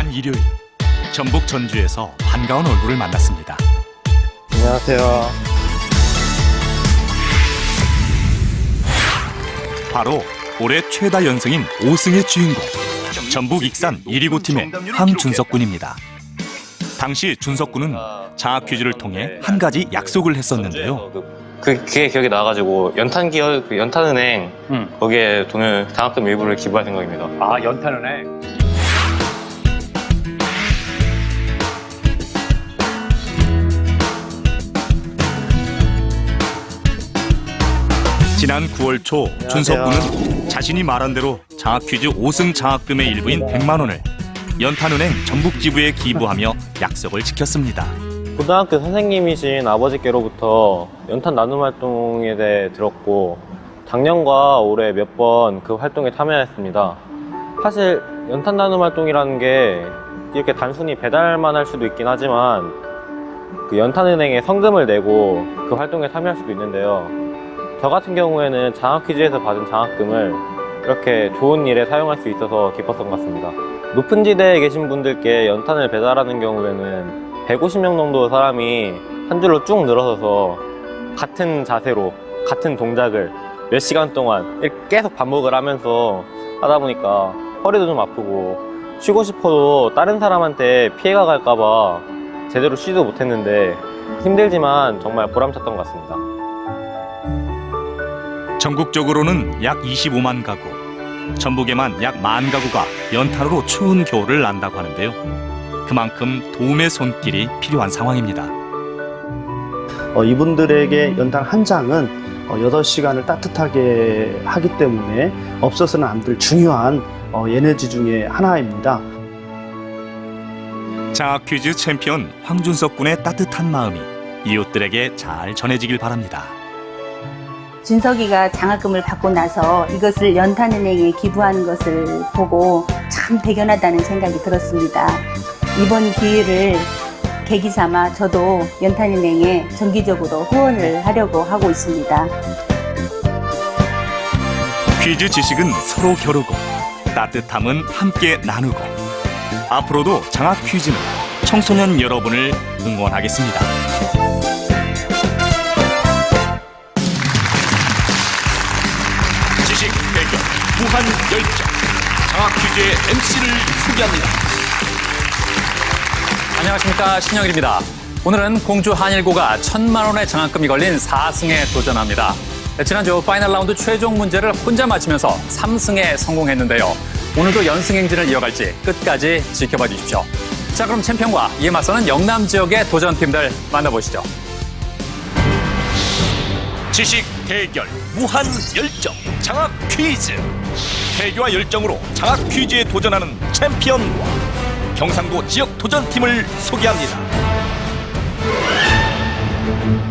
지난 일요일 전북 전주에서 반가운 얼굴을 만났습니다. 안녕하세요. 바로 올해 최다 연승인 5승의 주인공 전북 익산 1위고 팀의 황준석 군입니다. 당시 준석 군은 장학 퀴즈를 통해 한 가지 약속을 했었는데요. 그게 기억이 나가지고 연탄은행 거기에 돈을 장학금 일부를 기부할 생각입니다. 아, 연탄은행. 지난 9월 초 준석 군은 자신이 말한 대로 장학 퀴즈 5승 장학금의 일부인 100만 원을 연탄은행 전북지부에 기부하며 약속을 지켰습니다. 고등학교 선생님이신 아버지께로부터 연탄 나눔 활동에 대해 들었고 작년과 올해 몇 번 그 활동에 참여했습니다. 사실 연탄 나눔 활동이라는 게 이렇게 단순히 배달만 할 수도 있긴 하지만 그 연탄은행에 성금을 내고 그 활동에 참여할 수도 있는데요. 저 같은 경우에는 장학 퀴즈에서 받은 장학금을 이렇게 좋은 일에 사용할 수 있어서 기뻤던 것 같습니다. 높은 지대에 계신 분들께 연탄을 배달하는 경우에는 150명 정도 사람이 한 줄로 쭉 늘어서서 같은 자세로 같은 동작을 몇 시간 동안 계속 반복을 하면서 하다 보니까 허리도 좀 아프고 쉬고 싶어도 다른 사람한테 피해가 갈까봐 제대로 쉬지도 못했는데 힘들지만 정말 보람찼던 것 같습니다. 전국적으로는 약 25만 가구, 전북에만 약 10,000 가구가 연탄으로 추운 겨울을 난다고 하는데요. 그만큼 도움의 손길이 필요한 상황입니다. 이분들에게 연탄 한 장은 8시간을 따뜻하게 하기 때문에 없어서는 안 될 중요한 에너지 중에 하나입니다. 장학 퀴즈 챔피언 황준석 군의 따뜻한 마음이 이웃들에게 잘 전해지길 바랍니다. 준석이가 장학금을 받고 나서 이것을 연탄은행에 기부하는 것을 보고 참 대견하다는 생각이 들었습니다. 이번 기회를 계기 삼아 저도 연탄은행에 정기적으로 후원을 하려고 하고 있습니다. 퀴즈 지식은 서로 겨루고 따뜻함은 함께 나누고 앞으로도 장학 퀴즈는 청소년 여러분을 응원하겠습니다. 지식 대결 무한 열정 장학 퀴즈의 MC를 소개합니다. 안녕하십니까, 신영일입니다. 오늘은 공주 한일고가 1,000만 원의 장학금이 걸린 4승에 도전합니다. 지난주 파이널 라운드 최종 문제를 혼자 맞히면서 3승에 성공했는데요. 오늘도 연승 행진을 이어갈지 끝까지 지켜봐 주십시오. 자, 그럼 챔피언과 이에 맞서는 영남 지역의 도전팀들 만나보시죠. 지식 대결 무한 열정 장학 퀴즈. 패기와 열정으로 장학 퀴즈에 도전하는 챔피언과 경상도 지역 도전팀을 소개합니다.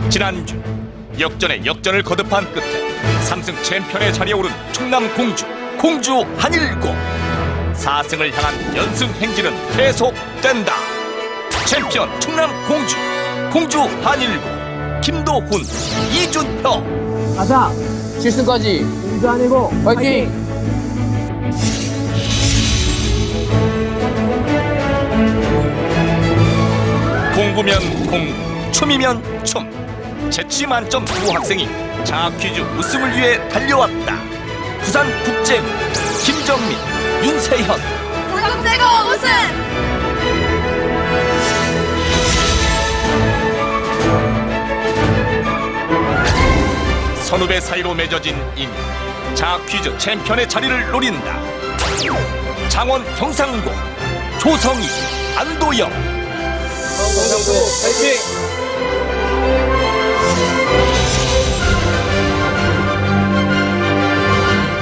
지난주 역전에 역전을 거듭한 끝에 3승 챔피언의 자리에 오른 충남 공주 한일고 4승을 향한 연승 행진은 계속된다. 챔피언 충남 공주 한일고 김도훈, 이준표. 가자! 7승까지 공주 아니고 화이팅! 공부면 공부, 춤이면 춤. 재치 만점 두 학생이 장학 퀴즈 우승을 위해 달려왔다. 부산국제고 김정민, 윤세현. 부산국제고 우승! 선후배 사이로 맺어진 인연. 장학 퀴즈 챔피언의 자리를 노린다. 장원 경상고 조성희, 안도영. 경상도 화이팅!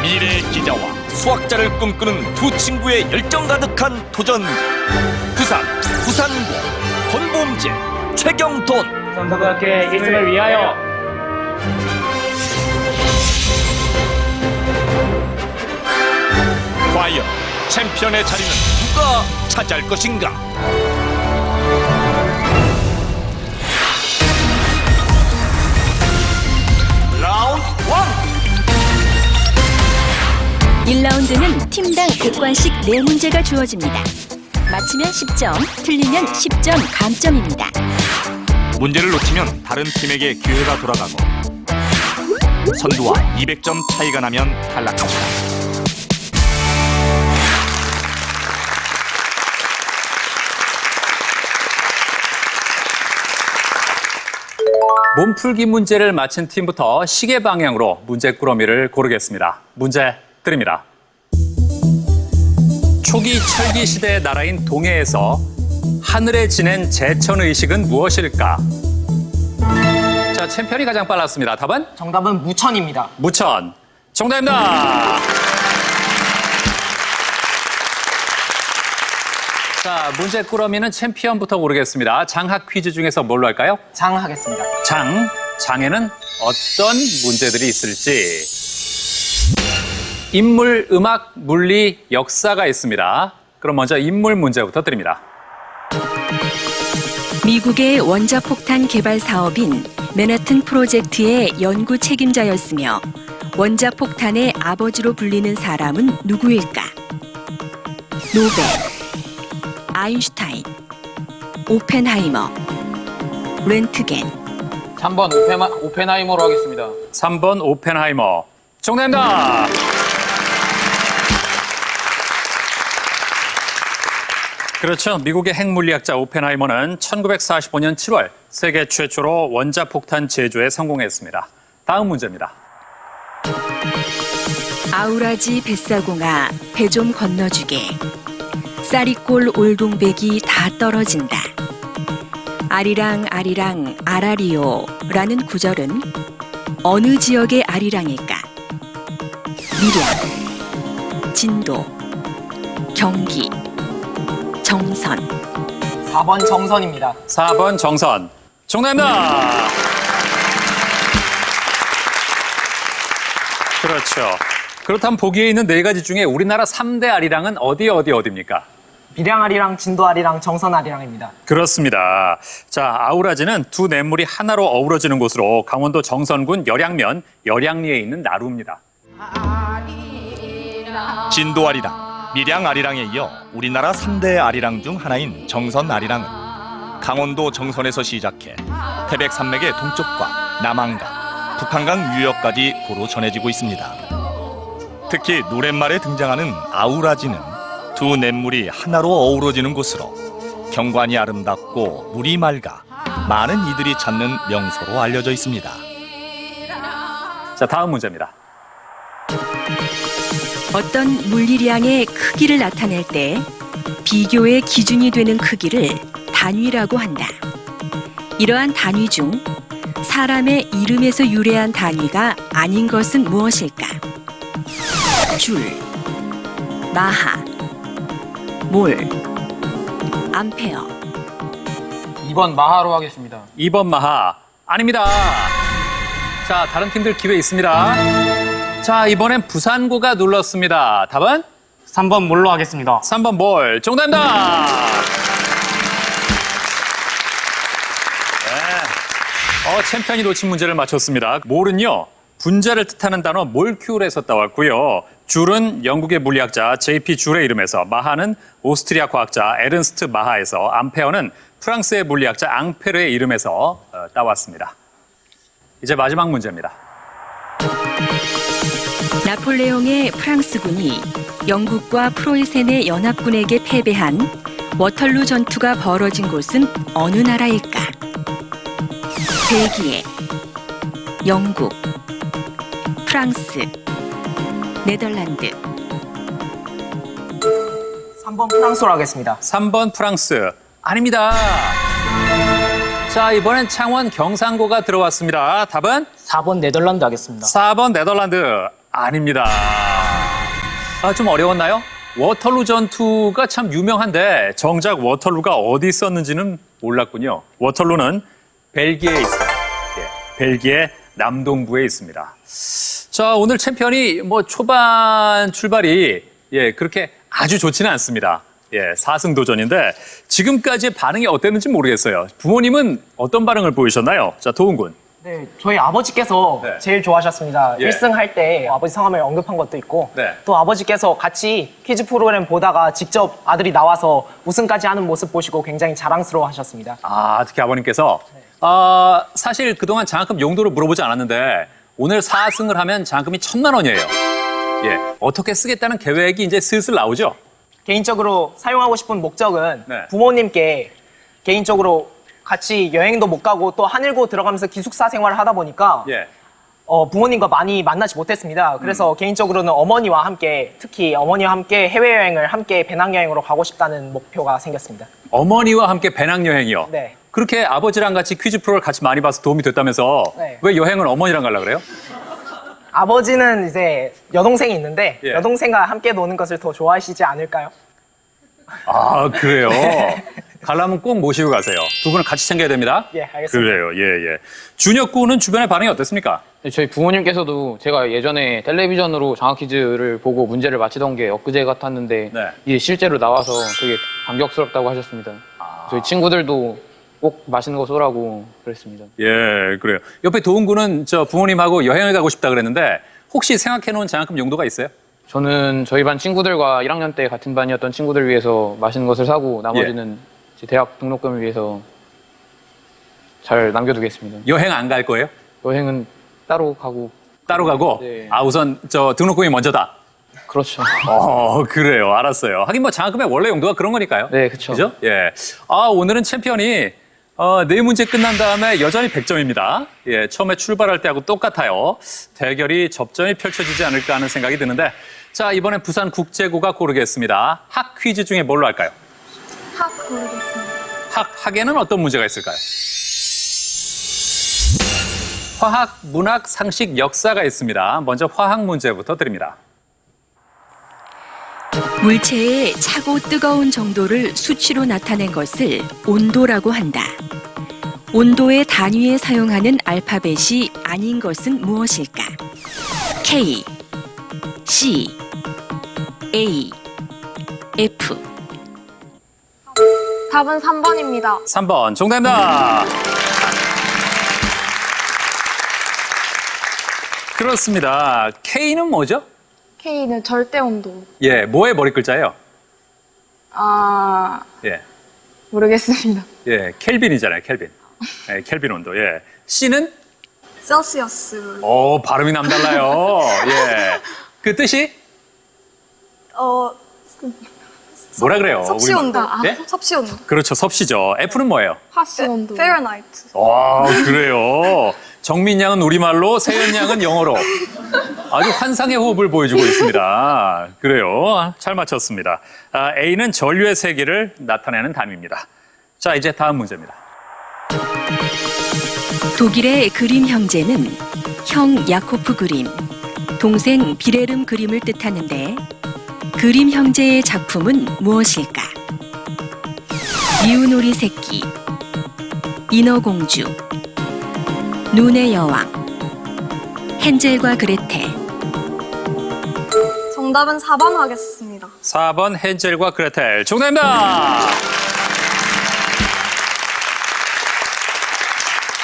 미래 기자와 수학자를 꿈꾸는 두 친구의 열정 가득한 도전. 부산고 권범재, 최경돈. 부산고등학교의 1승을 위하여 과연 챔피언의 자리는 누가 차지할 것인가? 라운드 1. 1라운드는 팀당 객관식 4문제가 주어집니다. 맞히면 10점, 틀리면 10점 감점입니다. 문제를 놓치면 다른 팀에게 기회가 돌아가고 선두와 200점 차이가 나면 탈락합니다. 몸풀기 문제를 맞힌 팀부터 시계 방향으로 문제 꾸러미를 고르겠습니다. 문제 드립니다. 초기 철기 시대의 나라인 동해에서 하늘에 지낸 제천의식은 무엇일까? 자, 챔피언이 가장 빨랐습니다. 답은? 정답은 무천입니다. 무천. 정답입니다. 자, 문제 꾸러미는 챔피언부터 고르겠습니다. 장학 퀴즈 중에서 뭘로 할까요? 장 하겠습니다. 장에는 어떤 문제들이 있을지. 인물, 음악, 물리, 역사가 있습니다. 그럼 먼저 인물 문제부터 드립니다. 미국의 원자폭탄 개발 사업인 맨하튼 프로젝트의 연구 책임자였으며 원자폭탄의 아버지로 불리는 사람은 누구일까? 노벨, 아인슈타인, 오펜하이머, 렌트겐. 3번 오펜하이머로 하겠습니다. 3번 오펜하이머. 정답입니다. 그렇죠. 미국의 핵물리학자 오펜하이머는 1945년 7월 세계 최초로 원자폭탄 제조에 성공했습니다. 다음 문제입니다. 아우라지 뱃사공아 배 좀 건너주게. 쌀이꼴 올동백이 다 떨어진다. 아리랑 아리랑 아라리요라는 구절은 어느 지역의 아리랑일까? 밀양, 진도, 경기, 정선. 4번 정선입니다. 4번 정선. 정답입니다. 그렇죠. 그렇다면 보기에 있는 네 가지 중에 우리나라 3대 아리랑은 어디입니까? 밀양아리랑, 진도아리랑, 정선아리랑입니다. 그렇습니다. 자, 아우라지는 두 냇물이 하나로 어우러지는 곳으로 강원도 정선군 열양면 열양리에 있는 나루입니다. 진도 아리랑, 밀양 아리랑에 이어 우리나라 3대 아리랑 중 하나인 정선 아리랑은 강원도 정선에서 시작해 태백산맥의 동쪽과 남한강, 북한강 유역까지 고루 전해지고 있습니다. 특히 노랫말에 등장하는 아우라지는 두 냇물이 하나로 어우러지는 곳으로 경관이 아름답고 물이 맑아 많은 이들이 찾는 명소로 알려져 있습니다. 자, 다음 문제입니다. 어떤 물리량의 크기를 나타낼 때 비교의 기준이 되는 크기를 단위라고 한다. 이러한 단위 중 사람의 이름에서 유래한 단위가 아닌 것은 무엇일까? 줄, 마하, 몰, 암페어. 2번 마하로 하겠습니다. 2번 마하. 아닙니다. 자, 다른 팀들 기회 있습니다. 자, 이번엔 부산고가 눌렀습니다. 답은? 3번 몰로 하겠습니다. 3번 몰. 정답입니다. 네. 챔피언이 놓친 문제를 맞췄습니다. 몰은요, 분자를 뜻하는 단어 몰큐울에서 따왔고요. 줄은 영국의 물리학자 J.P. 줄의 이름에서, 마하는 오스트리아 과학자 에른스트 마하에서, 암페어는 프랑스의 물리학자 앙페르의 이름에서 따왔습니다. 이제 마지막 문제입니다. 나폴레옹의 프랑스군이 영국과 프로이센의 연합군에게 패배한 워털루 전투가 벌어진 곳은 어느 나라일까? 벨기에, 영국, 프랑스, 네덜란드. 3번 프랑스로 하겠습니다. 3번 프랑스. 아닙니다. 자, 이번엔 창원 경상고가 들어왔습니다. 답은? 4번 네덜란드 하겠습니다. 4번 네덜란드. 아닙니다. 좀 어려웠나요? 워털루 전투가 참 유명한데 정작 워털루가 어디 있었는지는 몰랐군요. 워털루는 벨기에에 있습니다. 벨기에 남동부에 있습니다. 자, 오늘 챔피언이 초반 출발이 그렇게 아주 좋지는 않습니다. 4승 도전인데 지금까지의 반응이 어땠는지 모르겠어요. 부모님은 어떤 반응을 보이셨나요? 자, 도훈군. 네, 저희 아버지께서 네. 제일 좋아하셨습니다. 예. 1승 할 때 아버지 성함을 언급한 것도 있고 네. 또 아버지께서 같이 퀴즈 프로그램 보다가 직접 아들이 나와서 우승까지 하는 모습 보시고 굉장히 자랑스러워 하셨습니다. 아, 특히 아버님께서 사실 그동안 장학금 용도를 물어보지 않았는데 오늘 4승을 하면 장학금이 1,000만 원이에요. 예, 어떻게 쓰겠다는 계획이 이제 슬슬 나오죠? 개인적으로 사용하고 싶은 목적은 네. 부모님께 개인적으로 같이 여행도 못 가고 또 한일고 들어가면서 기숙사 생활을 하다 보니까 예. 부모님과 많이 만나지 못했습니다. 그래서 개인적으로는 어머니와 함께 특히 어머니와 함께 해외여행을 함께 배낭여행으로 가고 싶다는 목표가 생겼습니다. 어머니와 함께 배낭여행이요? 네. 그렇게 아버지랑 같이 퀴즈 프로를 같이 많이 봐서 도움이 됐다면서 네. 왜 여행을 어머니랑 가려고 그래요? 아버지는 이제 여동생이 있는데 예. 여동생과 함께 노는 것을 더 좋아하시지 않을까요? 아, 그래요? 가려면 꼭 모시고 가세요. 두 분은 같이 챙겨야 됩니다. 예, 알겠습니다. 그래요, 예, 예. 준혁 군은 주변의 반응이 어땠습니까? 저희 부모님께서도 제가 예전에 텔레비전으로 장학 퀴즈를 보고 문제를 맞히던 게 엊그제 같았는데 네. 이게 실제로 나와서 되게 감격스럽다고 하셨습니다. 저희 친구들도 꼭 맛있는 거 쏘라고 그랬습니다. 예, 그래요. 옆에 도훈 군은 저 부모님하고 여행을 가고 싶다 그랬는데 혹시 생각해놓은 장학금 용도가 있어요? 저는 저희 반 친구들과 1학년 때 같은 반이었던 친구들 위해서 맛있는 것을 사고 나머지는 제 대학 등록금을 위해서 잘 남겨두겠습니다. 여행 안 갈 거예요? 여행은 따로 가고. 따로 가고? 네. 아, 우선 저 등록금이 먼저다. 그렇죠. 그래요. 알았어요. 하긴 뭐 장학금의 원래 용도가 그런 거니까요. 네, 그쵸. 그죠? 예. 아, 오늘은 챔피언이 네 문제 끝난 다음에 여전히 100점입니다. 예, 처음에 출발할 때하고 똑같아요. 대결이 접전이 펼쳐지지 않을까 하는 생각이 드는데 자, 이번엔 부산국제고가 고르겠습니다. 학 퀴즈 중에 뭘로 할까요? 학 고르겠습니다. 학에는 어떤 문제가 있을까요? 화학, 문학, 상식, 역사가 있습니다. 먼저 화학 문제부터 드립니다. 물체의 차고 뜨거운 정도를 수치로 나타낸 것을 온도라고 한다. 온도의 단위에 사용하는 알파벳이 아닌 것은 무엇일까? K, C, A, F. 답은 3번입니다. 3번 정답입니다. 그렇습니다. K는 뭐죠? K는 절대 온도. 예, 뭐의 머리 글자예요? 예, 모르겠습니다. 예, 켈빈이잖아요, 켈빈. 예, 켈빈 온도. 예. C는? 셀시어스. 발음이 남달라요. 예. 그 뜻이? 뭐라 그래요? 섭씨 우리말? 온도. 예? 섭씨 온도. 그렇죠, 섭씨죠. F는 뭐예요? 하씨 온도. 페어나이트. 그래요. 정민 양은 우리말로, 세연 양은 영어로. 아주 환상의 호흡을 보여주고 있습니다. 그래요. 잘 맞췄습니다. A는 전류의 세기를 나타내는 단위입니다. 자, 이제 다음 문제입니다. 독일의 그림 형제는 형 야코프 그림, 동생 비레름 그림을 뜻하는데 그림 형제의 작품은 무엇일까? 미운오리 새끼, 인어공주, 눈의 여왕, 헨젤과 그레텔. 정답은 4번 하겠습니다. 4번 헨젤과 그레텔. 정답입니다.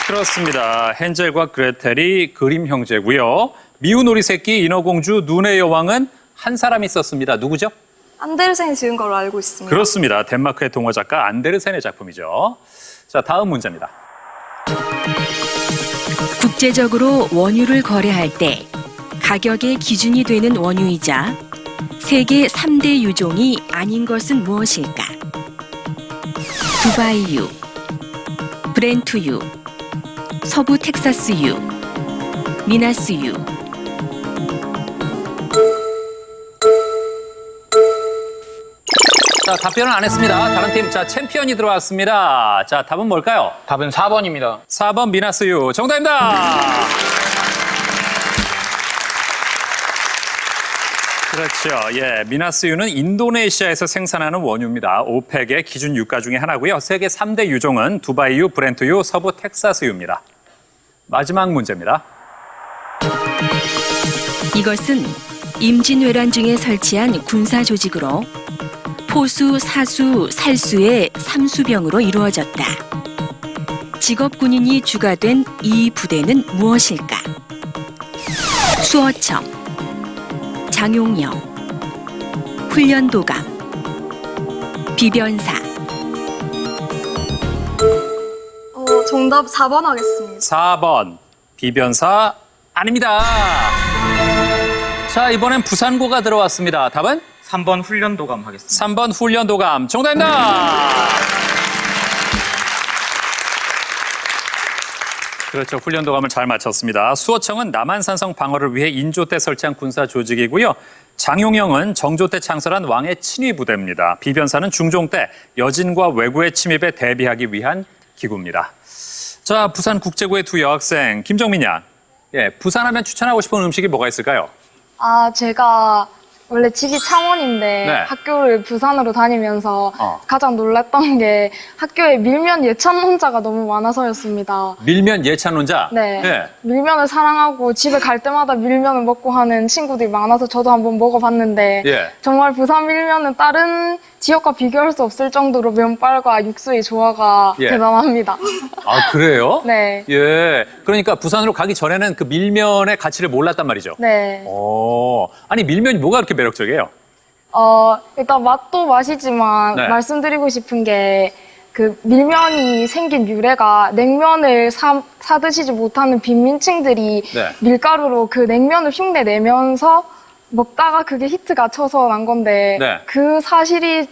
그렇습니다. 헨젤과 그레텔이 그림 형제고요. 미운 오리 새끼, 인어공주, 눈의 여왕은 한 사람이 썼습니다. 누구죠? 안데르센이 지은 걸로 알고 있습니다. 그렇습니다. 덴마크의 동화 작가 안데르센의 작품이죠. 자, 다음 문제입니다. 국제적으로 원유를 거래할 때 가격의 기준이 되는 원유이자 세계 3대 유종이 아닌 것은 무엇일까? 두바이유, 브렌투유, 서부 텍사스유, 미나스유. 자, 답변을 안 했습니다. 다른 팀, 자, 챔피언이 들어왔습니다. 자, 답은 뭘까요? 답은 4번입니다. 4번 미나스유. 정답입니다. 그렇죠. 예, 미나스유는 인도네시아에서 생산하는 원유입니다. 오펙의 기준 유가 중에 하나고요. 세계 3대 유종은 두바이유, 브렌트유, 서부 텍사스유입니다. 마지막 문제입니다. 이것은 임진왜란 중에 설치한 군사 조직으로 포수, 사수, 살수의 삼수병으로 이루어졌다. 직업 군인이 주가 된 이 부대는 무엇일까? 수어청, 장용영, 훈련도감, 비변사. 정답 4번 하겠습니다. 4번 비변사 아닙니다. 자, 이번엔 부산고가 들어왔습니다. 답은 3번 훈련도감 하겠습니다. 3번 훈련도감 정답입니다. 그렇죠. 훈련도감을 잘 맞췄습니다. 수어청은 남한산성 방어를 위해 인조 때 설치한 군사 조직이고요. 장용영은 정조 때 창설한 왕의 친위 부대입니다. 비변사는 중종 때 여진과 왜구의 침입에 대비하기 위한 기구입니다. 자, 부산국제고의 두 여학생 김정민 양. 예, 부산하면 추천하고 싶은 음식이 뭐가 있을까요? 제가 원래 집이 창원인데 네. 학교를 부산으로 다니면서 가장 놀랐던 게 학교에 밀면 예찬론자가 너무 많아서였습니다. 밀면 예찬론자? 네. 예. 밀면을 사랑하고 집에 갈 때마다 밀면을 먹고 하는 친구들이 많아서 저도 한번 먹어봤는데 예. 정말 부산 밀면은 다른 지역과 비교할 수 없을 정도로 면발과 육수의 조화가 예. 대단합니다. 아, 그래요? 네. 예. 그러니까 부산으로 가기 전에는 그 밀면의 가치를 몰랐단 말이죠. 네. 아니, 밀면이 뭐가 그렇게 매력적이에요? 일단 맛도 맛이지만 네. 말씀드리고 싶은 게 그 밀면이 생긴 유래가 냉면을 사 드시지 못하는 빈민층들이 네. 밀가루로 그 냉면을 흉내 내면서 먹다가 그게 히트가 쳐서 난 건데 네. 그 사실이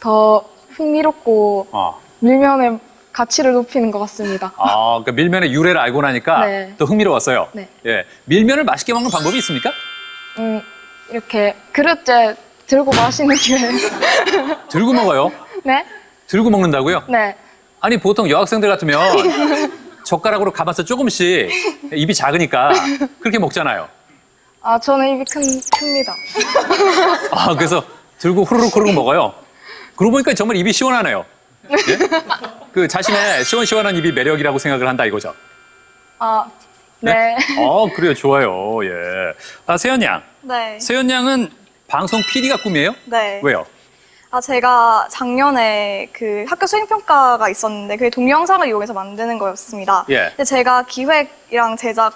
더 흥미롭고 밀면의 가치를 높이는 것 같습니다. 그러니까 밀면의 유래를 알고 나니까 네. 더 흥미로웠어요. 네. 예. 밀면을 맛있게 먹는 방법이 있습니까? 이렇게 그릇째 들고 마시는 게 들고 먹어요. 네? 들고 먹는다고요? 네. 아니, 보통 여학생들 같으면 젓가락으로 감아서 조금씩 입이 작으니까 그렇게 먹잖아요. 저는 입이 큽니다. 그래서 들고 후루룩 먹어요. 그러고 보니까 정말 입이 시원하네요. 예? 그 자신의 시원시원한 입이 매력이라고 생각을 한다 이거죠. 네. 그래요. 좋아요. 예. 세연 양. 네. 세연 양은 방송 PD가 꿈이에요? 네. 왜요? 제가 작년에 그 학교 수행평가가 있었는데 그게 동영상을 이용해서 만드는 거였습니다. 예. 근데 제가 기획이랑 제작,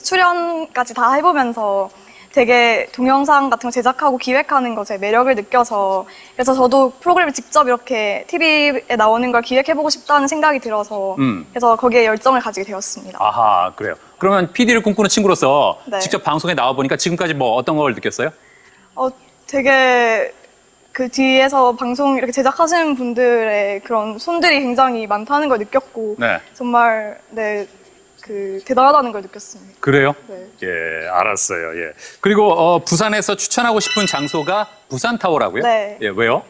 출연까지 다 해보면서 되게 동영상 같은 거 제작하고 기획하는 거 제 매력을 느껴서 그래서 저도 프로그램을 직접 이렇게 TV에 나오는 걸 기획해보고 싶다는 생각이 들어서 그래서 거기에 열정을 가지게 되었습니다. 아하, 그래요. 그러면 PD를 꿈꾸는 친구로서 네. 직접 방송에 나와보니까 지금까지 뭐 어떤 걸 느꼈어요? 되게 그 뒤에서 방송 이렇게 제작하시는 분들의 그런 손들이 굉장히 많다는 걸 느꼈고 네. 정말 대단하다는 걸 느꼈습니다. 그래요? 네. 예, 알았어요. 예. 그리고 부산에서 추천하고 싶은 장소가 부산타워라고요? 네. 예, 왜요?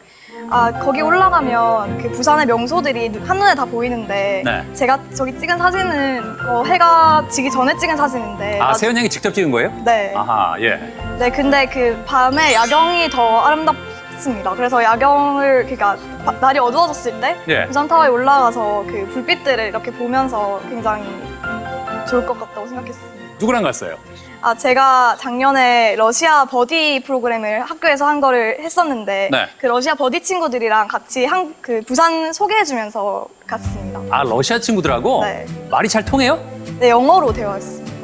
거기 올라가면 그 부산의 명소들이 한눈에 다 보이는데 네. 제가 저기 찍은 사진은 해가 지기 전에 찍은 사진인데 세연 양이 직접 찍은 거예요? 네. 아하, 예. 네, 근데 그 밤에 야경이 더 아름답습니다. 그래서 야경을 날이 어두워졌을 때 예. 부산타워에 올라가서 그 불빛들을 이렇게 보면서 굉장히 좋을 것 같다고 생각했습니다. 누구랑 갔어요? 제가 작년에 러시아 버디 프로그램을 학교에서 한 거를 했었는데 네. 그 러시아 버디 친구들이랑 같이 그 부산 소개해주면서 갔습니다. 러시아 친구들하고? 네. 말이 잘 통해요? 네, 영어로 대화했습니다.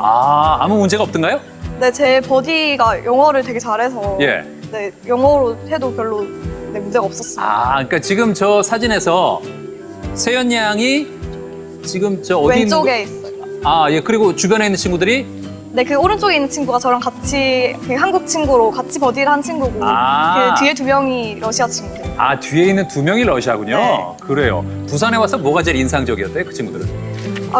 아무 문제가 없던가요? 네, 제 버디가 영어를 되게 잘해서 예. 네, 영어로 해도 별로 문제가 없었습니다. 그러니까 지금 저 사진에서 세연 양이 지금 저 어디 왼쪽에 있어요. 예. 그리고 주변에 있는 친구들이 네, 그 오른쪽에 있는 친구가 저랑 같이 그 한국 친구로 같이 버디를 한 친구고 그 뒤에 두 명이 러시아 친구들. 뒤에 있는 두 명이 러시아군요. 네. 그래요. 부산에 와서 뭐가 제일 인상적이었대요, 그 친구들은?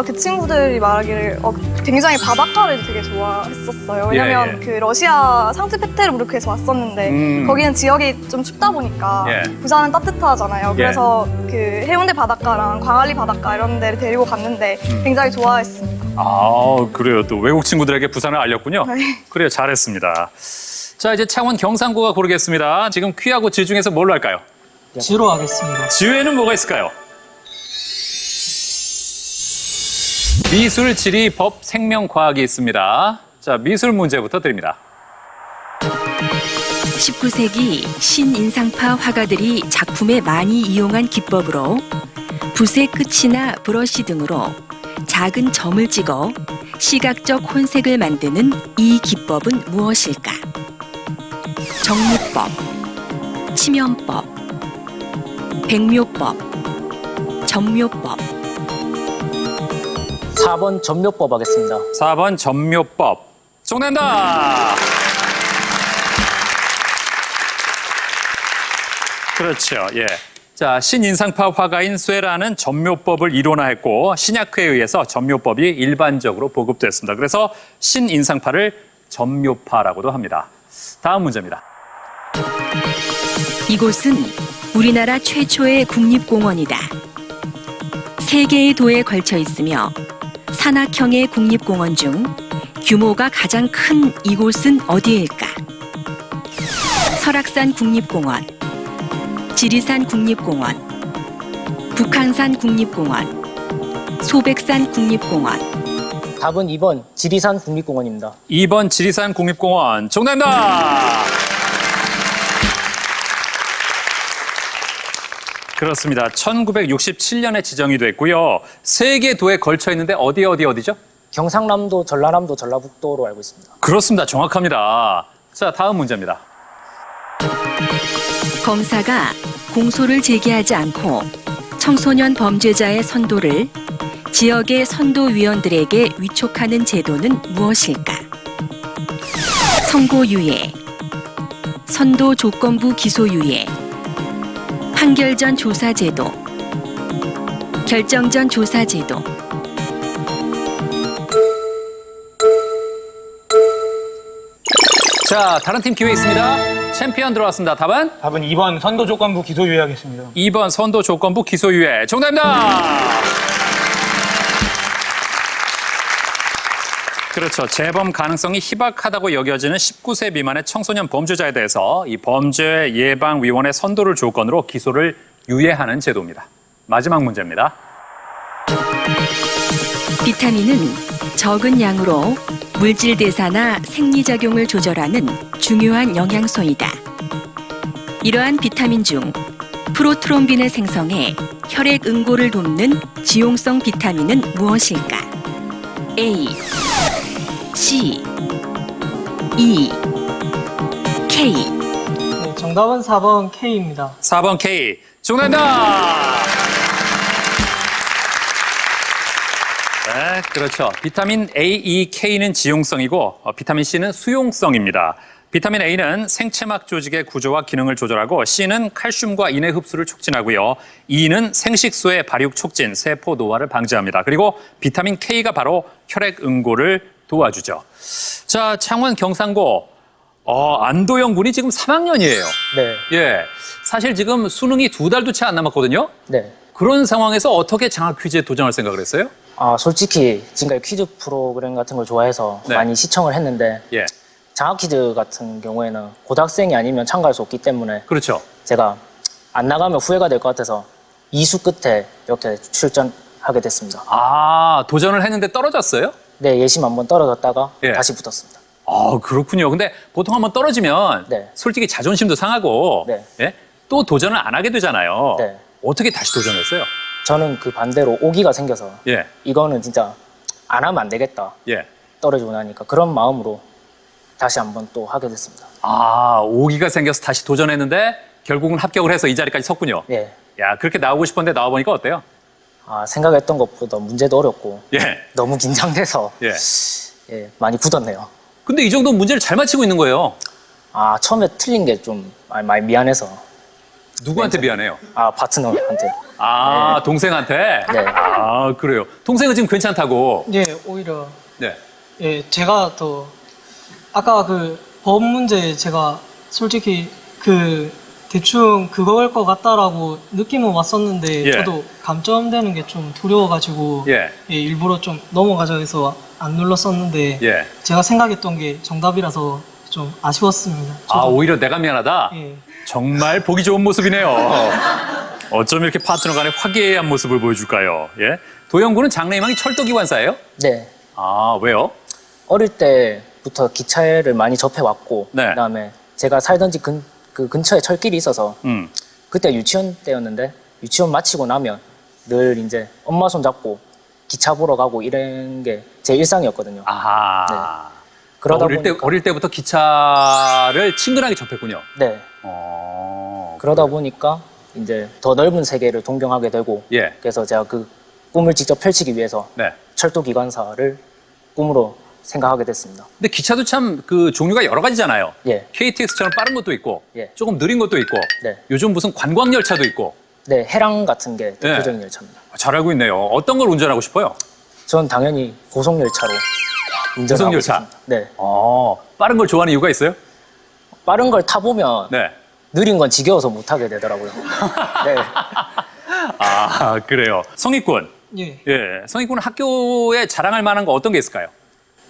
그 친구들이 말하기를 굉장히 바닷가를 되게 좋아했었어요. 왜냐면 예. 그 러시아 상트페테르부르크에서 왔었는데 거기는 지역이 좀 춥다 보니까 예. 부산은 따뜻하잖아요. 그래서 그 해운대 바닷가랑 광안리 바닷가 이런 데를 데리고 갔는데 굉장히 좋아했습니다. 그래요. 또 외국 친구들에게 부산을 알렸군요. 네. 그래요. 잘했습니다. 자, 이제 창원 경상고가 고르겠습니다. 지금 퀴하고 지 중에서 뭘로 할까요? 지로 하겠습니다. 지에는 뭐가 있을까요? 미술, 지리, 법, 생명, 과학이 있습니다. 자, 미술 문제부터 드립니다. 19세기 신인상파 화가들이 작품에 많이 이용한 기법으로 붓의 끝이나 브러쉬 등으로 작은 점을 찍어 시각적 혼색을 만드는 이 기법은 무엇일까? 정리법, 치면법, 백묘법, 점묘법. 4번 전묘법 하겠습니다. 4번 점묘법. 정답! 그렇죠. 예. 자, 신인상파 화가인 쇠라는 점묘법을 이론화했고 신약회에 의해서 점묘법이 일반적으로 보급됐습니다. 그래서 신인상파를 점묘파라고도 합니다. 다음 문제입니다. 이곳은 우리나라 최초의 국립공원이다. 3개의 도에 걸쳐 있으며 산악형의 국립공원 중 규모가 가장 큰 이곳은 어디일까? 설악산 국립공원, 지리산 국립공원, 북한산 국립공원, 소백산 국립공원. 답은 2번 지리산 국립공원입니다. 2번 지리산 국립공원. 정답입니다. 그렇습니다. 1967년에 지정이 됐고요. 3개 도에 걸쳐 있는데 어디죠? 경상남도, 전라남도, 전라북도로 알고 있습니다. 그렇습니다. 정확합니다. 자, 다음 문제입니다. 검사가 공소를 제기하지 않고 청소년 범죄자의 선도를 지역의 선도위원들에게 위촉하는 제도는 무엇일까? 선고유예, 선도조건부 기소유예, 판결전 조사제도, 결정전 조사제도. 자, 다른 팀 기회 있습니다. 챔피언 들어왔습니다. 답은? 답은 2번 선도조건부 기소유예 하겠습니다. 2번 선도조건부 기소유예. 정답입니다. 그렇죠. 재범 가능성이 희박하다고 여겨지는 19세 미만의 청소년 범죄자에 대해서 이 범죄예방위원회 선도를 조건으로 기소를 유예하는 제도입니다. 마지막 문제입니다. 비타민은 적은 양으로 물질 대사나 생리작용을 조절하는 중요한 영양소이다. 이러한 비타민 중 프로트롬빈을 생성해 혈액 응고를 돕는 지용성 비타민은 무엇일까? A, C, E, K. 네, 정답은 4번 K입니다. 4번 K. 정답입니다. 네, 그렇죠. 비타민 A, E, K는 지용성이고 비타민 C는 수용성입니다. 비타민 A는 생체막 조직의 구조와 기능을 조절하고 C는 칼슘과 인의 흡수를 촉진하고요. E는 생식소의 발육 촉진, 세포 노화를 방지합니다. 그리고 비타민 K가 바로 혈액 응고를 도와주죠. 자, 창원 경상고 안도영 군이 지금 3학년이에요. 네. 예, 사실 지금 수능이 2달도 채 안 남았거든요. 네. 그런 상황에서 어떻게 장학 퀴즈에 도전할 생각을 했어요? 솔직히 지금까지 퀴즈 프로그램 같은 걸 좋아해서 네. 많이 시청을 했는데 예, 장학 퀴즈 같은 경우에는 고등학생이 아니면 참가할 수 없기 때문에 그렇죠. 제가 안 나가면 후회가 될 것 같아서 이수 끝에 이렇게 출전하게 됐습니다. 아, 도전을 했는데 떨어졌어요? 네, 예심 한번 떨어졌다가 예. 다시 붙었습니다. 아, 그렇군요. 근데 보통 한번 떨어지면 네. 솔직히 자존심도 상하고 네. 예? 또 도전을 안 하게 되잖아요. 네. 어떻게 다시 도전했어요? 저는 그 반대로 오기가 생겨서 예, 이거는 진짜 안 하면 안 되겠다. 예. 떨어지고 나니까 그런 마음으로 다시 한번 또 하게 됐습니다. 아, 오기가 생겨서 다시 도전했는데 결국은 합격을 해서 이 자리까지 섰군요. 예. 야, 그렇게 나오고 싶었는데 나와보니까 어때요? 생각했던 것보다 문제도 어렵고 예, 너무 긴장돼서 예. 예, 많이 굳었네요. 근데 이 정도 문제를 잘 맞히고 있는 거예요. 처음에 틀린 게 좀 많이 미안해서 누구한테 미안해요? 파트너한테. 아, 동생한테? 네. 아, 그래요. 동생은 지금 괜찮다고? 예, 오히려 네. 예, 제가 더 아까 그 법 문제 제가 솔직히 그 대충 그거일 것 같다라고 느낌은 왔었는데 예. 저도 감점되는 게 좀 두려워가지고 예, 예, 일부러 좀 넘어가자 해서 안 눌렀었는데 예. 제가 생각했던 게 정답이라서 좀 아쉬웠습니다. 아, 저도. 오히려 내가 미안하다? 예. 정말 보기 좋은 모습이네요. 어쩜 이렇게 파트너 간의 화기애애한 모습을 보여줄까요? 예? 도영군은 장래희망이 철도기관사예요? 네. 아, 왜요? 어릴 때부터 기차를 많이 접해왔고 네. 그다음에 제가 살던 집 그 근처에 철길이 있어서 음, 그때 유치원 때였는데 유치원 마치고 나면 늘 이제 엄마 손 잡고 기차 보러 가고 이런 게 제 일상이었거든요. 아하. 그러다 어릴 때부터 기차를 친근하게 접했군요. 네. 그러다 보니까 이제 더 넓은 세계를 동경하게 되고 예. 그래서 제가 그 꿈을 직접 펼치기 위해서 네. 철도 기관사를 꿈으로 생각하게 됐습니다. 근데 기차도 참 그 종류가 여러 가지잖아요. 예. KTX처럼 빠른 것도 있고, 예. 조금 느린 것도 있고, 네. 요즘 무슨 관광 열차도 있고. 네, 해랑 같은 게 대표적인 네. 열차입니다. 잘 알고 있네요. 어떤 걸 운전하고 싶어요? 전 당연히 고속 열차로 운전하고 고속 열차? 싶습니다. 네. 빠른 걸 좋아하는 이유가 있어요? 빠른 걸 타보면 네. 느린 건 지겨워서 못 하게 되더라고요. 네. 아, 그래요. 성익군. 예. 예. 성익군은 학교에 자랑할 만한 거 어떤 게 있을까요?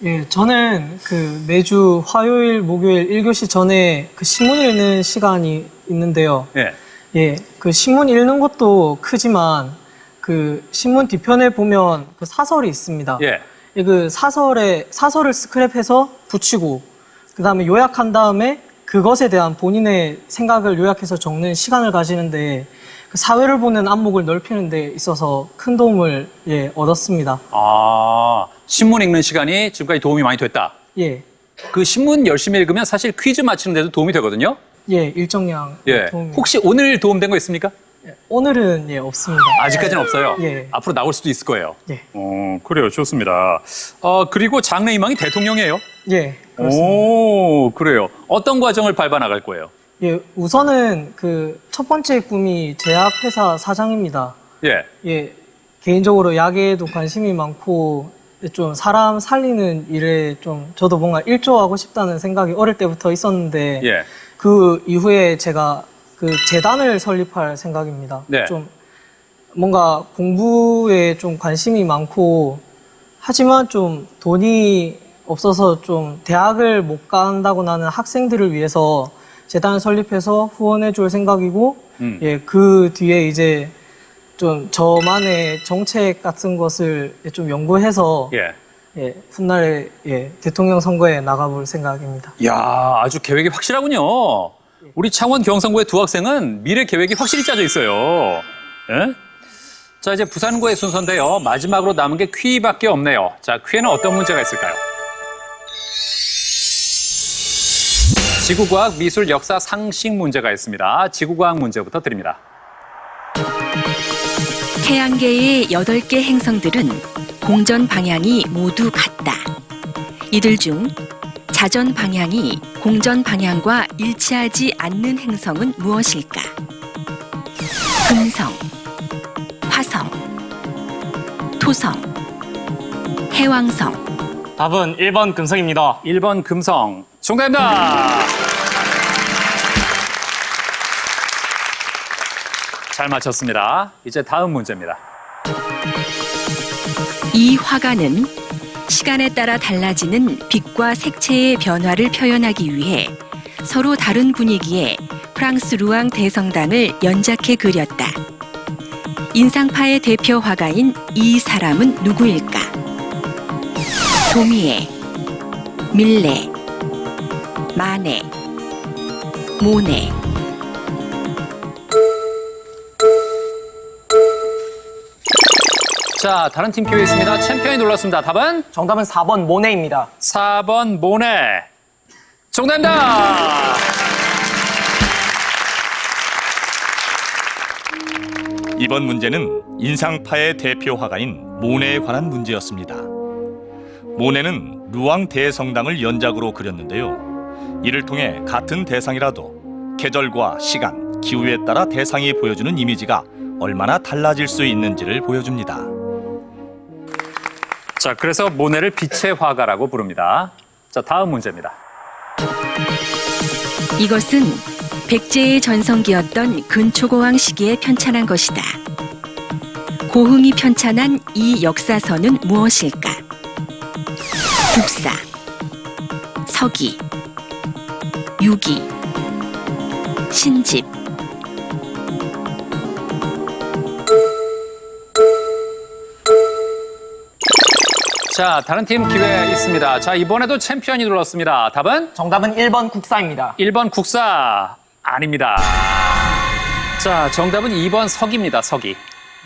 예, 저는 그 매주 화요일, 목요일 1교시 전에 그 신문 읽는 시간이 있는데요. 예. 예, 그 신문 읽는 것도 크지만 그 신문 뒤편에 보면 그 사설이 있습니다. 예. 예, 그 사설을 스크랩해서 붙이고 그다음에 요약한 다음에 그것에 대한 본인의 생각을 요약해서 적는 시간을 가지는데 그 사회를 보는 안목을 넓히는 데 있어서 큰 도움을 얻었습니다. 아, 신문 읽는 시간이 지금까지 도움이 많이 됐다. 예. 그 신문 열심히 읽으면 사실 퀴즈 맞히는 데도 도움이 되거든요. 예, 일정량 예. 도움이. 혹시 오늘 도움된 거 있습니까? 오늘은 없습니다. 아직까지는 없어요. 예. 앞으로 나올 수도 있을 거예요. 예. 그래요. 좋습니다. 그리고 장래희망이 대통령이에요. 예, 그렇습니다. 오, 그래요. 어떤 과정을 밟아 나갈 거예요? 예, 우선은 그 첫 번째 꿈이 제약회사 사장입니다. 예. 예, 개인적으로 약에도 관심이 많고 좀 사람 살리는 일에 좀 저도 뭔가 일조하고 싶다는 생각이 어릴 때부터 있었는데 예. 그 이후에 제가 그 재단을 설립할 생각입니다. 네. 좀 뭔가 공부에 좀 관심이 많고 하지만 좀 돈이 없어서 좀 대학을 못 간다고 하는 학생들을 위해서 재단을 설립해서 후원해 줄 생각이고 예, 그 뒤에 이제 좀 저만의 정책 같은 것을 좀 연구해서 예. 훗날에 대통령 선거에 나가볼 생각입니다. 야, 아주 계획이 확실하군요. 우리 창원 경성고의 두 학생은 미래 계획이 확실히 짜져 있어요. 예? 자, 이제 부산고의 순서인데요. 마지막으로 남은 게 퀴밖에 없네요. 자, 퀴에는 어떤 문제가 있을까요? 지구과학, 미술, 역사, 상식 문제가 있습니다. 지구과학 문제부터 드립니다. 태양계의 8개 행성들은 공전 방향이 모두 같다. 이들 중 자전 방향이 공전 방향과 일치하지 않는 행성은 무엇일까? 금성, 화성, 토성, 해왕성. 답은 1번 금성입니다. 1번 금성. 정답입니다. 잘 맞췄습니다. 이제 다음 문제입니다. 이 화가는 시간에 따라 달라지는 빛과 색채의 변화를 표현하기 위해 서로 다른 분위기의 프랑스 루앙 대성당을 연작해 그렸다. 인상파의 대표 화가인 이 사람은 누구일까? 도미에, 밀레, 마네, 모네. 자, 다른 팀 기회 있습니다. 챔피언이 눌렀습니다. 답은? 정답은 4번 모네입니다. 4번 모네. 정답입니다. 이번 문제는 인상파의 대표 화가인 모네에 관한 문제였습니다. 모네는 루앙 대성당을 연작으로 그렸는데요. 이를 통해 같은 대상이라도 계절과 시간, 기후에 따라 대상이 보여주는 이미지가 얼마나 달라질 수 있는지를 보여줍니다. 자, 그래서 모네를 빛의 화가라고 부릅니다. 자, 다음 문제입니다. 이것은 백제의 전성기였던 근초고왕 시기에 편찬한 것이다. 고흥이 편찬한 이 역사서는 무엇일까? 국사, 서기, 유기, 신집. 자, 다른 팀 기회 있습니다. 자, 이번에도 챔피언이 눌렀습니다. 답은? 정답은 1번 국사입니다. 1번 국사 아닙니다. 자, 정답은 2번 서기입니다. 서기.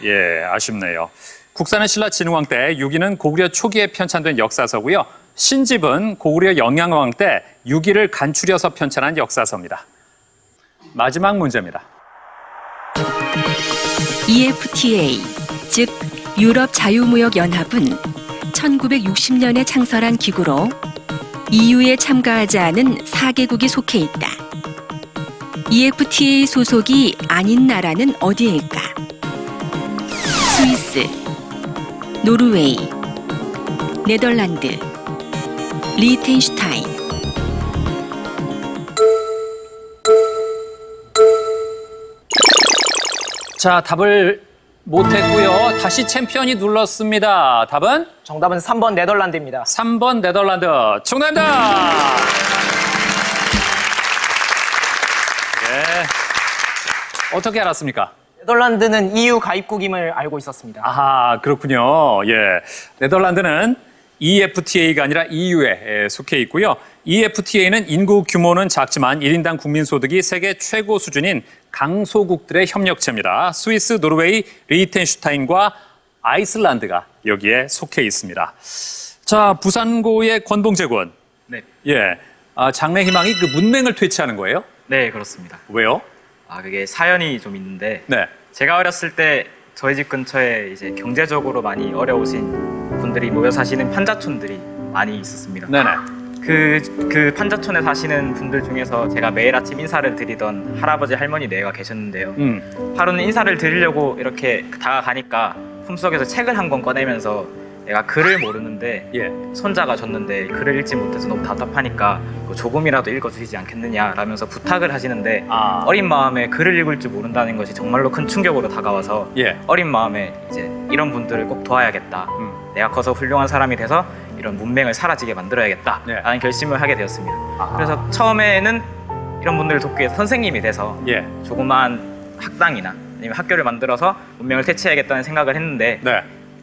예, 아쉽네요. 국사는 신라 진흥왕 때, 유기는 고구려 초기에 편찬된 역사서고요. 신집은 고구려 영양왕 때 유기를 간추려서 편찬한 역사서입니다. 마지막 문제입니다. EFTA, 즉 유럽 자유무역연합은 1960년에 창설한 기구로 EU에 참가하지 않은 4개국이 속해 있다. EFTA 소속이 아닌 나라는 어디일까? 스위스, 노르웨이, 네덜란드, 리텐슈타인. 자, 답을 못했고요. 다시 챔피언이 눌렀습니다. 답은? 정답은 3번 네덜란드입니다. 3번 네덜란드. 정답입니다. 예. 어떻게 알았습니까? 네덜란드는 EU 가입국임을 알고 있었습니다. 아하, 그렇군요. 예. 네덜란드는 EFTA가 아니라 EU에 속해 있고요. EFTA는 인구 규모는 작지만 1인당 국민소득이 세계 최고 수준인 강소국들의 협력체입니다. 스위스, 노르웨이, 리텐슈타인과 아이슬란드가 여기에 속해 있습니다. 자, 부산고의 권봉재 군. 네. 예. 장래 희망이 그 문맹을 퇴치하는 거예요? 네, 그렇습니다. 왜요? 그게 사연이 좀 있는데, 네. 제가 어렸을 때 저희 집 근처에 이제 경제적으로 많이 어려우신 분들이 모여 사시는 판자촌들이 많이 있었습니다. 네네. 그 판자촌에 사시는 분들 중에서 제가 매일 아침 인사를 드리던 할아버지 할머니 네가 계셨는데요. 하루는 인사를 드리려고 이렇게 다가가니까 품속에서 책을 한 권 꺼내면서 내가 글을 모르는데 손자가 줬는데 글을 읽지 못해서 너무 답답하니까 조금이라도 읽어주시지 않겠느냐 라면서 부탁을 하시는데 어린 마음에 글을 읽을 줄 모른다는 것이 정말로 큰 충격으로 다가와서 어린 마음에 이제 이런 분들을 꼭 도와야겠다. 내가 커서 훌륭한 사람이 돼서 이런 문맹을 사라지게 만들어야겠다 라는 결심을 하게 되었습니다. 그래서 처음에는 이런 분들을 돕기 위해서 선생님이 돼서 조그마한 학당이나 아니면 학교를 만들어서 문맹을 퇴치해야겠다는 생각을 했는데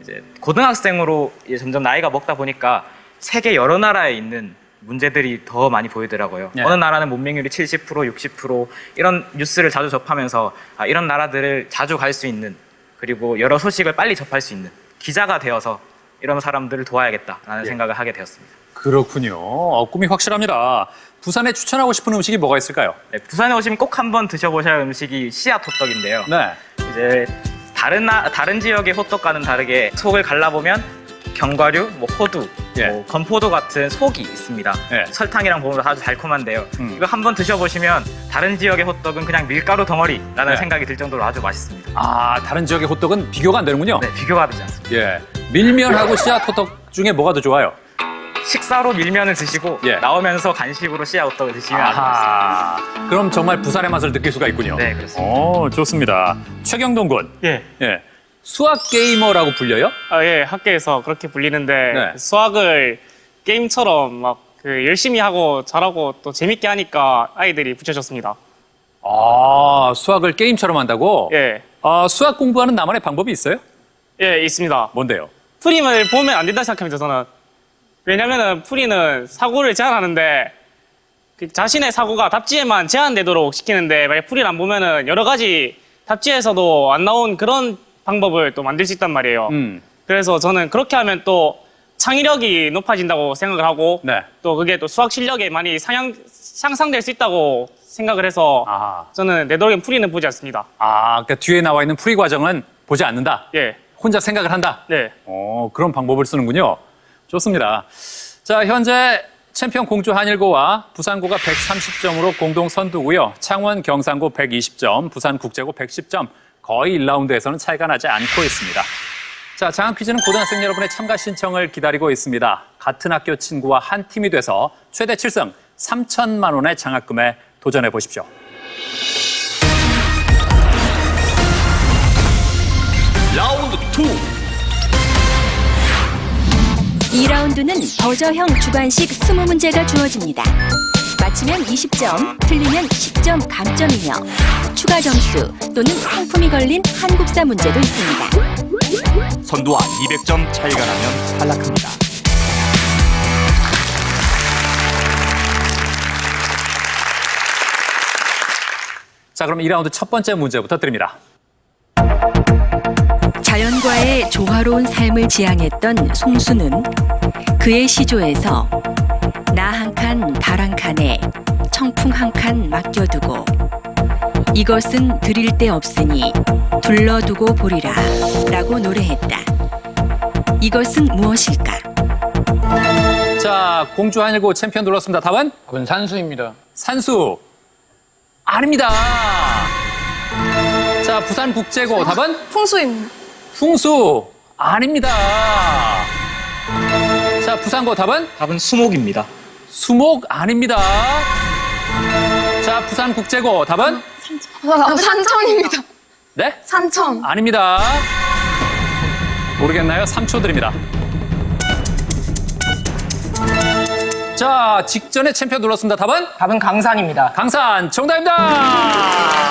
이제 고등학생으로 이제 점점 나이가 먹다 보니까 세계 여러 나라에 있는 문제들이 더 많이 보이더라고요. 어느 나라는 문맹률이 70%, 60% 이런 뉴스를 자주 접하면서 이런 나라들을 자주 갈 수 있는 그리고 여러 소식을 빨리 접할 수 있는 기자가 되어서 이런 사람들을 도와야겠다라는 생각을 하게 되었습니다. 그렇군요. 꿈이 확실합니다. 부산에 추천하고 싶은 음식이 뭐가 있을까요? 네, 부산에 오시면 꼭 한번 드셔보셔야 할 음식이 씨앗 호떡인데요. 네. 이제 다른 지역의 호떡과는 다르게 속을 갈라보면 견과류, 호두, 건포도 같은 속이 있습니다. 설탕이랑 버무려 아주 달콤한데요. 이거 한번 드셔보시면 다른 지역의 호떡은 그냥 밀가루 덩어리라는 생각이 들 정도로 아주 맛있습니다. 다른 지역의 호떡은 비교가 안 되는군요. 네, 비교가 되지 않습니다. 예. 밀면하고 씨앗 호떡 중에 뭐가 더 좋아요? 식사로 밀면을 드시고 나오면서 간식으로 씨앗 호떡을 드시면 아주 맛있습니다. 그럼 정말 부산의 맛을 느낄 수가 있군요. 네, 그렇습니다. 좋습니다. 최경동 군. 예. 수학 게이머라고 불려요? 예, 학교에서 그렇게 불리는데 수학을 게임처럼 막 열심히 하고 잘하고 또 재밌게 하니까 아이들이 붙여줬습니다. 수학을 게임처럼 한다고? 예. 수학 공부하는 나만의 방법이 있어요? 예, 있습니다. 뭔데요? 풀이를 보면 안 된다 생각합니다, 저는. 왜냐면은 풀이는 사고를 제한하는데 자신의 사고가 답지에만 제한되도록 시키는데 만약 풀이를 안 보면은 여러 가지 답지에서도 안 나온 그런 방법을 또 만들 수 있단 말이에요. 그래서 저는 그렇게 하면 또 창의력이 높아진다고 생각을 하고 또 그게 또 수학 실력에 많이 향상될 수 있다고 생각을 해서 저는 내도록엔 풀이는 보지 않습니다. 그러니까 뒤에 나와 있는 풀이 과정은 보지 않는다? 예. 혼자 생각을 한다? 네. 그런 방법을 쓰는군요. 좋습니다. 자, 현재 챔피언 공주 한일고와 부산고가 130점으로 공동 선두고요. 창원, 경상고 120점, 부산국제고 110점. 거의 1라운드에서는 차이가 나지 않고 있습니다. 자, 장학 퀴즈는 고등학생 여러분의 참가 신청을 기다리고 있습니다. 같은 학교 친구와 한 팀이 돼서 최대 7승 3천만 원의 장학금에 도전해 보십시오. 라운드 2. 2라운드는 버저형 주관식 20문제가 주어집니다. 맞히면 20점, 틀리면 10점 감점이며 추가 점수 또는 상품이 걸린 한국사 문제도 있습니다. 선두와 200점 차이가 나면 탈락합니다. 자, 그럼 2라운드 첫 번째 문제부터 드립니다. 자연과의 조화로운 삶을 지향했던 송수는 그의 시조에서 나 한 칸, 달 한 칸에 청풍 한 칸 맡겨두고 이것은 드릴 데 없으니 둘러두고 보리라 라고 노래했다. 이것은 무엇일까? 자, 공주 한일고 챔피언 눌렀습니다. 답은? 답은 산수입니다. 산수. 아닙니다. 자, 부산국제고 답은? 풍수입니다. 풍수. 아닙니다. 자, 부산고 답은? 답은 수목입니다. 수목. 아닙니다. 자, 부산국제고 답은? 산천입니다. 네? 산천. 아닙니다. 모르겠나요? 3초 드립니다. 자, 직전에 챔피언 눌렀습니다. 답은? 답은 강산입니다. 강산. 정답입니다.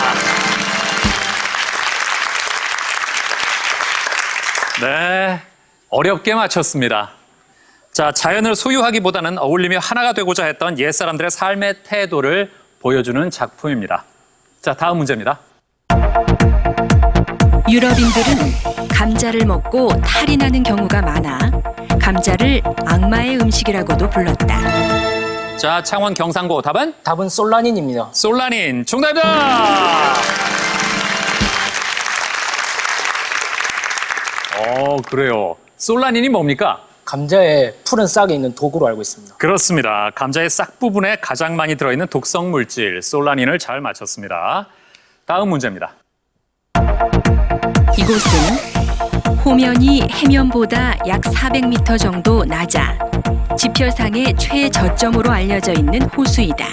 네, 어렵게 맞췄습니다. 자, 자연을 소유하기보다는 어울리며 하나가 되고자 했던 옛사람들의 삶의 태도를 보여주는 작품입니다. 자, 다음 문제입니다. 유럽인들은 감자를 먹고 탈이 나는 경우가 많아 감자를 악마의 음식이라고도 불렀다. 자, 창원 경상고 답은? 답은 솔라닌입니다. 솔라닌. 정답입니다. 그래요. 솔라닌이 뭡니까? 감자에 푸른 싹이 있는 독으로 알고 있습니다. 그렇습니다. 감자의 싹 부분에 가장 많이 들어있는 독성 물질 솔라닌을 잘 맞췄습니다. 다음 문제입니다. 이곳은 호면이 해면보다 약 400m 정도 낮아 지표상의 최저점으로 알려져 있는 호수이다.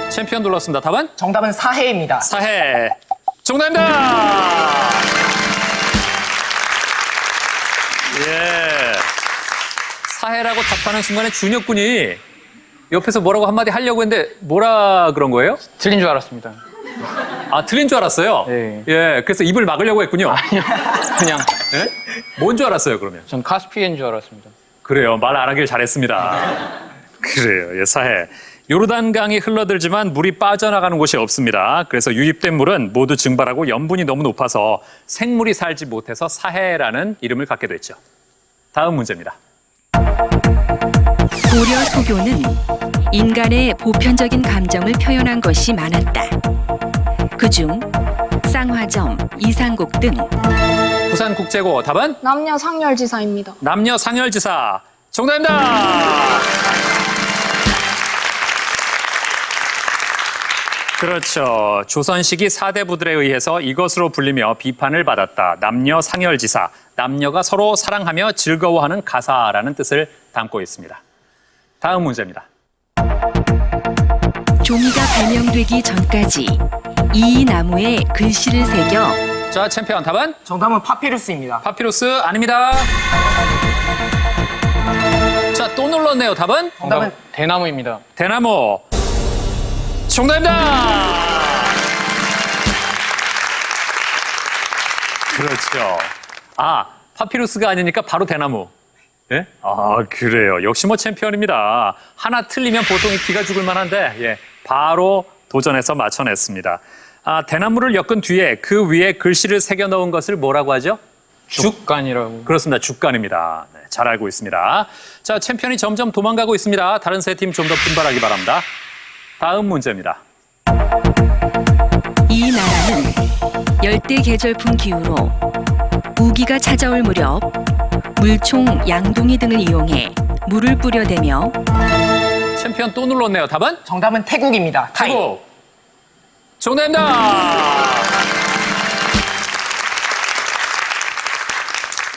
챔피언 눌렀습니다. 답은? 정답은 사해입니다. 사해. 정답입니다. 예. 사해라고 답하는 순간에 준혁 군이 옆에서 뭐라고 한마디 하려고 했는데 뭐라 그런 거예요? 틀린 줄 알았습니다. 아, 틀린 줄 알았어요? 네. 예, 그래서 입을 막으려고 했군요. 아니요. 그냥 예? 뭔 줄 알았어요, 그러면? 전 카스피해인 줄 알았습니다. 그래요. 말 안 하길 잘했습니다. 그래요. 예, 사해. 요르단강이 흘러들지만 물이 빠져나가는 곳이 없습니다. 그래서 유입된 물은 모두 증발하고 염분이 너무 높아서 생물이 살지 못해서 사해라는 이름을 갖게 됐죠. 다음 문제입니다. 고려 소교는 인간의 보편적인 감정을 표현한 것이 많았다. 그중 쌍화점, 이상곡 등 부산국제고 답은? 남녀 상열지사입니다. 남녀 상열지사. 정답입니다. 그렇죠. 조선 시기 사대부들에 의해서 이것으로 불리며 비판을 받았다. 남녀 상열지사. 남녀가 서로 사랑하며 즐거워하는 가사라는 뜻을 담고 있습니다. 다음 문제입니다. 종이가 발명되기 전까지 이 나무에 글씨를 새겨 자, 챔피언 답은? 정답은 파피루스입니다. 파피루스 아닙니다. 자, 또 눌렀네요. 답은? 정답은 대나무입니다. 대나무. 정답입니다. 그렇죠. 아, 파피루스가 아니니까 바로 대나무. 예? 아, 그래요. 역시 뭐 챔피언입니다. 하나 틀리면 보통 기가 죽을 만한데, 예, 바로 도전해서 맞춰냈습니다. 아, 대나무를 엮은 뒤에 그 위에 글씨를 새겨 넣은 것을 뭐라고 하죠? 죽간이라고. 그렇습니다. 죽간입니다. 네, 잘 알고 있습니다. 자, 챔피언이 점점 도망가고 있습니다. 다른 세 팀 좀 더 분발하기 바랍니다. 다음 문제입니다. 이 나라는 열대 계절풍 기후로 우기가 찾아올 무렵 물총, 양동이 등을 이용해 물을 뿌려대며 챔피언 또 눌렀네요. 답은? 정답은 태국입니다. 타이. 태국. 정답입니다.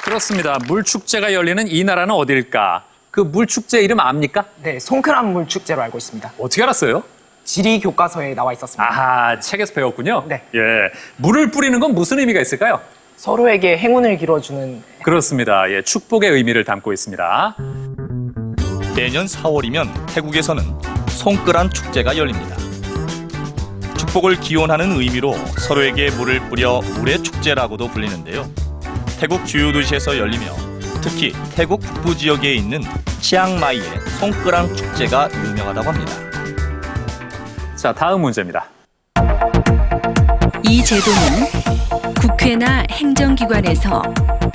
그렇습니다. 물축제가 열리는 이 나라는 어딜까? 그 물축제 이름 압니까? 네, 송크란 물축제로 알고 있습니다. 어떻게 알았어요? 지리 교과서에 나와 있었습니다. 아하, 책에서 배웠군요. 네. 예. 물을 뿌리는 건 무슨 의미가 있을까요? 서로에게 행운을 길어주는. 그렇습니다. 예, 축복의 의미를 담고 있습니다. 내년 4월이면 태국에서는 송끄란 축제가 열립니다. 축복을 기원하는 의미로 서로에게 물을 뿌려 물의 축제라고도 불리는데요. 태국 주요 도시에서 열리며 특히 태국 북부 지역에 있는 치앙마이의 송끄란 축제가 유명하다고 합니다. 자, 다음 문제입니다. 이 제도는 국회나 행정기관에서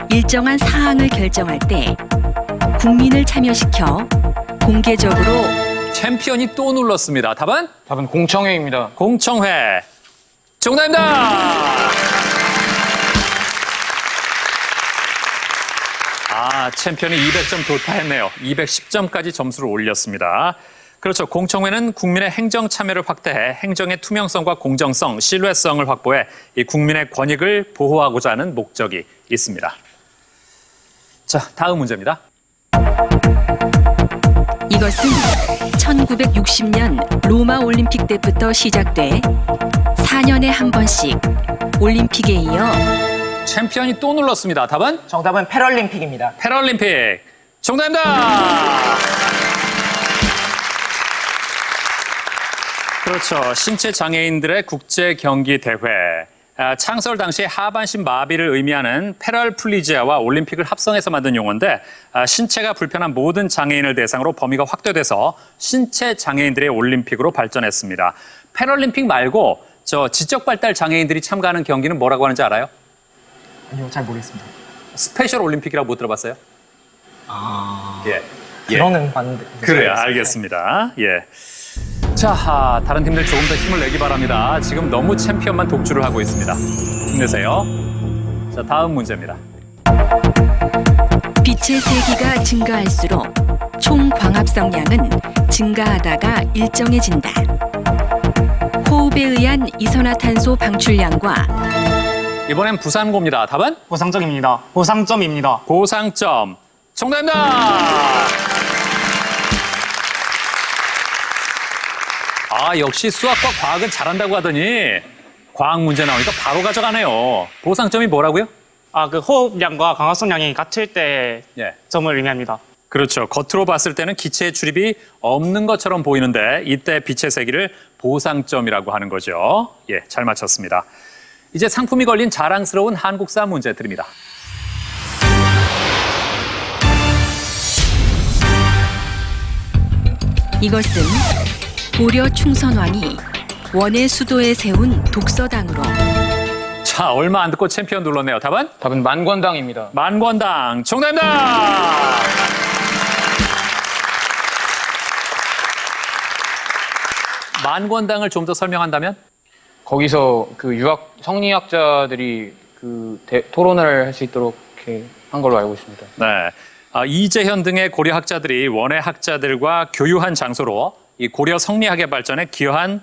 일정한 사항을 결정할 때 국민을 참여시켜 공개적으로 챔피언이 또 눌렀습니다. 답은? 답은 공청회입니다. 공청회. 정답입니다. 아, 챔피언이 200점 돌파했네요. 210점까지 점수를 올렸습니다. 그렇죠. 공청회는 국민의 행정 참여를 확대해 행정의 투명성과 공정성, 신뢰성을 확보해 이 국민의 권익을 보호하고자 하는 목적이 있습니다. 자, 다음 문제입니다. 이것은 1960년 로마 올림픽 때부터 시작돼 4년에 한 번씩 올림픽에 이어 챔피언이 또 눌렀습니다. 답은? 정답은 패럴림픽입니다. 패럴림픽. 정답입니다. 그렇죠. 신체 장애인들의 국제 경기 대회. 창설 당시 하반신 마비를 의미하는 패럴플리지아와 올림픽을 합성해서 만든 용어인데 신체가 불편한 모든 장애인을 대상으로 범위가 확대돼서 신체 장애인들의 올림픽으로 발전했습니다. 패럴림픽 말고 저 지적 발달 장애인들이 참가하는 경기는 뭐라고 하는지 알아요? 아니요, 잘 모르겠습니다. 스페셜 올림픽이라고 못 들어봤어요? 예. 들어는 봤는데. 그래요. 알겠습니다. 예. 자, 다른 팀들 조금 더 힘을 내기 바랍니다. 지금 너무 챔피언만 독주를 하고 있습니다. 힘내세요. 자, 다음 문제입니다. 빛의 세기가 증가할수록 총 광합성량은 증가하다가 일정해진다. 호흡에 의한 이산화탄소 방출량과 이번엔 부산고입니다. 답은? 고상점입니다. 고상점입니다. 고상점. 정답입니다. 아, 역시 수학과 과학은 잘한다고 하더니 과학 문제 나오니까 바로 가져가네요. 고상점이 뭐라고요? 아, 그 호흡량과 광합성량이 같을 때 예. 점을 의미합니다. 그렇죠. 겉으로 봤을 때는 기체의 출입이 없는 것처럼 보이는데 이때 빛의 세기를 보상점이라고 하는 거죠. 예, 잘 맞췄습니다. 이제 상품이 걸린 자랑스러운 한국사 문제 드립니다. 이것은 고려 충선왕이 원의 수도에 세운 독서당으로 자, 얼마 안 듣고 챔피언 눌렀네요. 답은? 답은 만권당입니다. 만권당. 정답입니다. 만권당을 좀 더 설명한다면? 거기서 그 유학 성리학자들이 그 토론을 할 수 있도록 이렇게 한 걸로 알고 있습니다. 네. 이재현 등의 고려 학자들이 원의 학자들과 교유한 장소로 이 고려 성리학의 발전에 기여한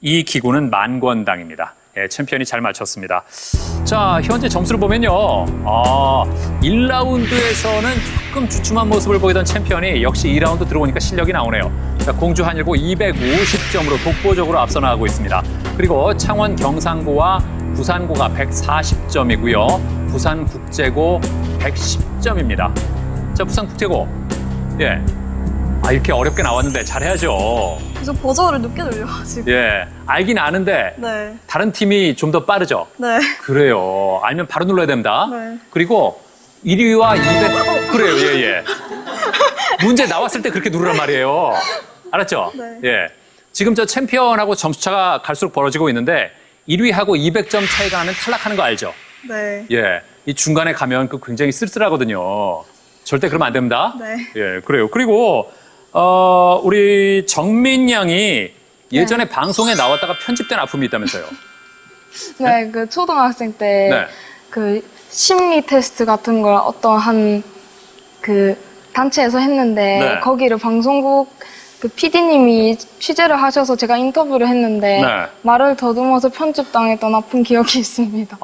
이 기구는 만권당입니다. 예, 챔피언이 잘 맞췄습니다. 자, 현재 점수를 보면요. 1라운드에서는 조금 주춤한 모습을 보이던 챔피언이 역시 2라운드 들어오니까 실력이 나오네요. 자, 공주 한일고 250점으로 독보적으로 앞서 나가고 있습니다. 그리고 창원 경상고와 부산고가 140점이고요. 부산국제고 110점입니다. 자, 부산국제고. 예. 이렇게 어렵게 나왔는데 잘해야죠. 계속 버저를 늦게 돌려가지고. 예. 알긴 아는데 네. 다른 팀이 좀 더 빠르죠? 네. 그래요. 알면 바로 눌러야 됩니다. 네. 그리고 1위와 200. 그래요. 예. 문제 나왔을 때 그렇게 누르란 말이에요. 알았죠? 네. 예. 지금 저 챔피언하고 점수차가 갈수록 벌어지고 있는데 1위하고 200점 차이가 나면 탈락하는 거 알죠? 네. 예. 이 중간에 가면 그 굉장히 쓸쓸하거든요. 절대 그러면 안 됩니다. 네. 예, 그래요. 그리고 우리 정민 양이 예전에 방송에 나왔다가 편집된 아픔이 있다면서요? 네, 그 초등학생 때 네. 그 심리 테스트 같은 걸 어떤 한 그 단체에서 했는데 네. 거기를 방송국 그 PD님이 취재를 하셔서 제가 인터뷰를 했는데 네. 말을 더듬어서 편집당했던 아픈 기억이 있습니다.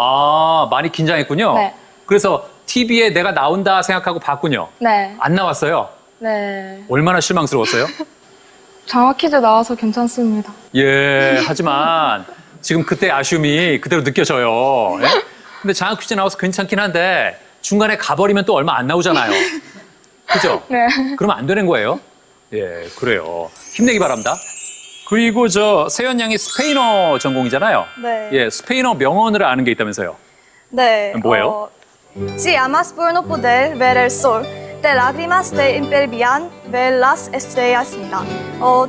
많이 긴장했군요. 네. 그래서 TV에 내가 나온다 생각하고 봤군요. 네, 안 나왔어요. 네. 얼마나 실망스러웠어요? 장학 퀴즈 나와서 괜찮습니다. 예, 하지만 지금 그때 아쉬움이 그대로 느껴져요. 예? 근데 장학 퀴즈 나와서 괜찮긴 한데 중간에 가버리면 또 얼마 안 나오잖아요. 그죠? 네. 그러면 안 되는 거예요. 예, 그래요. 힘내기 바랍니다. 그리고 세연 양이 스페인어 전공이잖아요. 네. 예, 스페인어 명언을 아는 게 있다면서요. 네. 뭐예요? Si amas por no poder ver el sol, te lágrimas te impervían ver las estrellas입니다.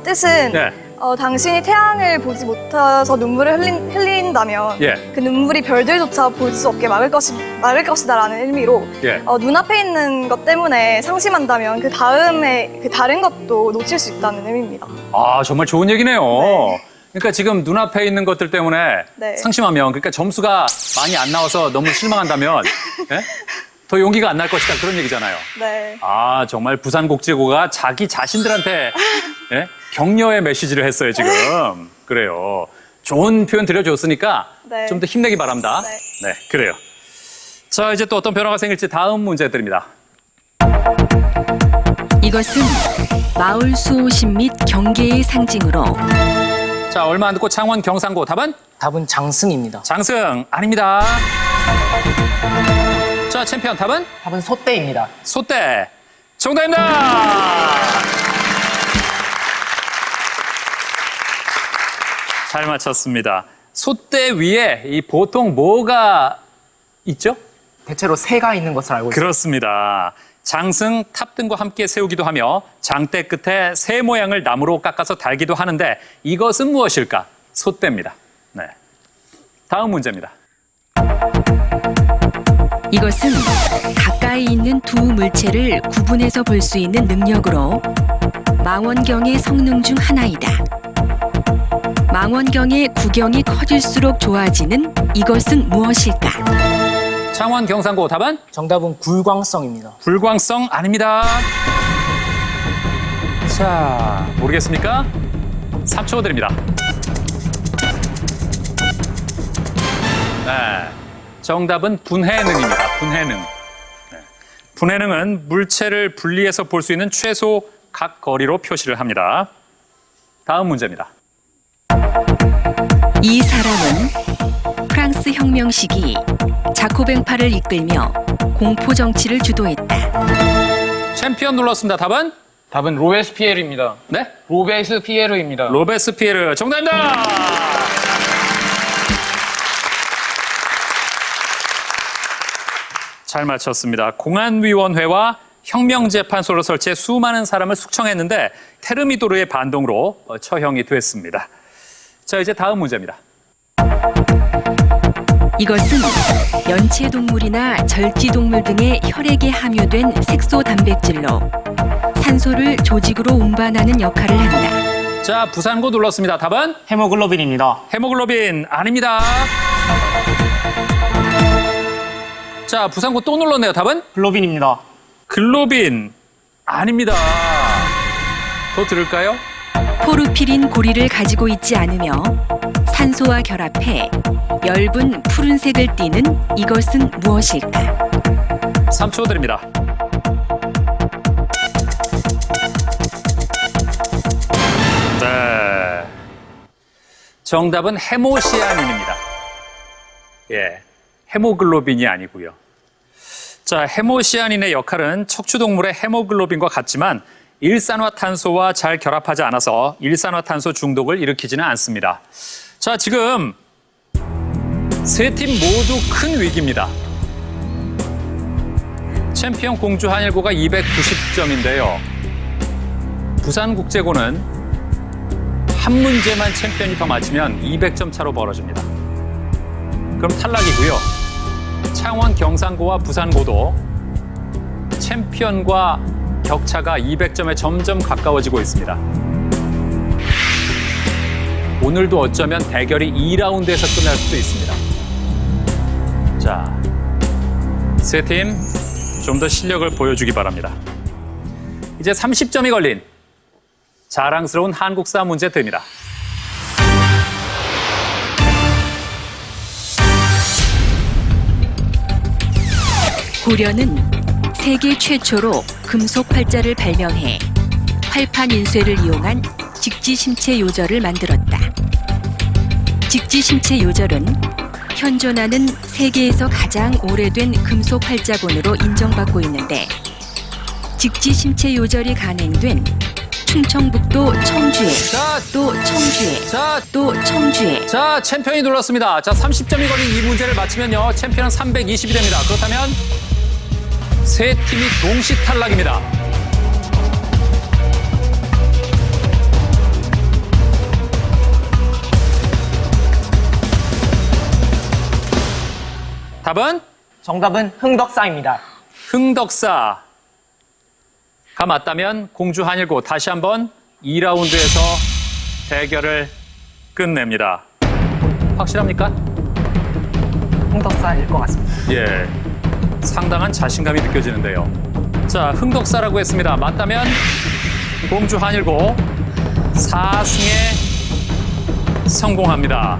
뜻은 네. 당신이 태양을 보지 못해서 눈물을 흘린다면 예. 그 눈물이 별들조차 볼 수 없게 막을 것이다라는 의미로 예. 눈앞에 있는 것 때문에 상심한다면 그 다음에 그 다른 것도 놓칠 수 있다는 의미입니다. 아, 정말 좋은 얘기네요. 그러니까 지금 눈앞에 있는 것들 때문에 네. 상심하면, 그러니까 점수가 많이 안 나와서 너무 실망한다면 예? 더 용기가 안 날 것이다, 그런 얘기잖아요. 네. 아, 정말 부산국제고가 자기 자신들한테 예? 격려의 메시지를 했어요, 지금. 그래요. 좋은 표현 들려줬으니까 네. 좀 더 힘내기 바랍니다. 네. 네, 그래요. 자, 이제 또 어떤 변화가 생길지 다음 문제 드립니다. 이것은 마을 수호심 및 경계의 상징으로 자, 얼마 안 듣고 창원 경상고 답은? 답은 장승입니다. 장승 아닙니다. 자, 챔피언 답은? 답은 소떼입니다. 소떼 정답입니다. 잘 맞췄습니다. 소떼 위에 이 보통 뭐가 있죠? 대체로 새가 있는 것을 알고 있습니다. 그렇습니다. 장승, 탑 등과 함께 세우기도 하며 장대 끝에 새 모양을 나무로 깎아서 달기도 하는데 이것은 무엇일까? 소떼입니다. 네. 다음 문제입니다. 이것은 가까이 있는 두 물체를 구분해서 볼 수 있는 능력으로 망원경의 성능 중 하나이다. 망원경의 구경이 커질수록 좋아지는 이것은 무엇일까? 창원 경상고 답은? 정답은 굴광성입니다. 불광성 아닙니다. 자, 모르겠습니까? 3초 드립니다. 네, 정답은 분해능입니다. 분해능. 네. 분해능은 물체를 분리해서 볼 수 있는 최소 각 거리로 표시를 합니다. 다음 문제입니다. 이 사람은 프랑스 혁명 시기 자코뱅파를 이끌며 공포 정치를 주도했다. 챔피언 눌렀습니다. 답은? 답은 로베스피에르입니다. 네? 로베스피에르입니다. 로베스피에르 정답입니다. 잘 맞췄습니다. 공안위원회와 혁명재판소를 설치해 수많은 사람을 숙청했는데 테르미도르의 반동으로 처형이 됐습니다. 자, 이제 다음 문제입니다. 이것은 연체동물이나 절지동물 등의 혈액에 함유된 색소 단백질로 산소를 조직으로 운반하는 역할을 한다. 자, 부산고 눌렀습니다. 답은? 헤모글로빈입니다. 헤모글로빈 아닙니다. 자, 부산고 또 눌렀네요. 답은? 글로빈입니다. 글로빈 아닙니다. 더 들을까요? 포르피린 고리를 가지고 있지 않으며 산소와 결합해 엷은 푸른색을 띠는 이것은 무엇일까? 3초 드립니다. 네. 정답은 헤모시아닌입니다. 예. 헤모글로빈이 아니고요. 자, 헤모시아닌의 역할은 척추동물의 헤모글로빈과 같지만 일산화탄소와 잘 결합하지 않아서 일산화탄소 중독을 일으키지는 않습니다. 자, 지금 세 팀 모두 큰 위기입니다. 챔피언 공주 한일고가 290점인데요. 부산국제고는 한 문제만 챔피언이 더 맞히면 200점 차로 벌어집니다. 그럼 탈락이고요. 창원 경상고와 부산고도 챔피언과 격차가 200점에 점점 가까워지고 있습니다. 오늘도 어쩌면 대결이 2라운드에서 끝날 수도 있습니다. 자, 세 팀 좀 더 실력을 보여주기 바랍니다. 이제 30점이 걸린 자랑스러운 한국사 문제 드립니다. 고려는 세계 최초로 금속 활자를 발명해 활판 인쇄를 이용한 직지심체 요절을 만들었다. 직지심체 요절은 현존하는 세계에서 가장 오래된 금속 활자본으로 인정받고 있는데 직지심체 요절이 간행된 충청북도 청주에 또 청주에 또 청주에 자, 챔피언이 눌렀습니다. 자, 30점이 걸린 이 문제를 맞히면요, 챔피언은 320이 됩니다. 그렇다면 세 팀이 동시 탈락입니다. 답은? 정답은 흥덕사입니다. 흥덕사가 맞다면 공주 한일고 다시 한번 2라운드에서 대결을 끝냅니다. 확실합니까? 흥덕사일 것 같습니다. 예, 상당한 자신감이 느껴지는데요. 자, 흥덕사라고 했습니다. 맞다면 공주 한일고 4승에 성공합니다.